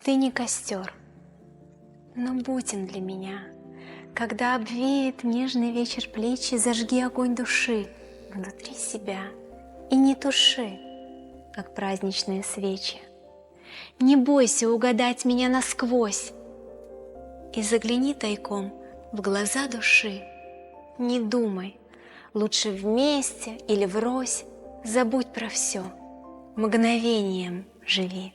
Ты не костер, но будь им для меня. Когда обвеет нежный вечер плечи, зажги огонь души внутри себя и не туши, как праздничные свечи. Не бойся угадать меня насквозь и загляни тайком в глаза души. Не думай, лучше вместе или врозь, забудь про все, мгновением живи.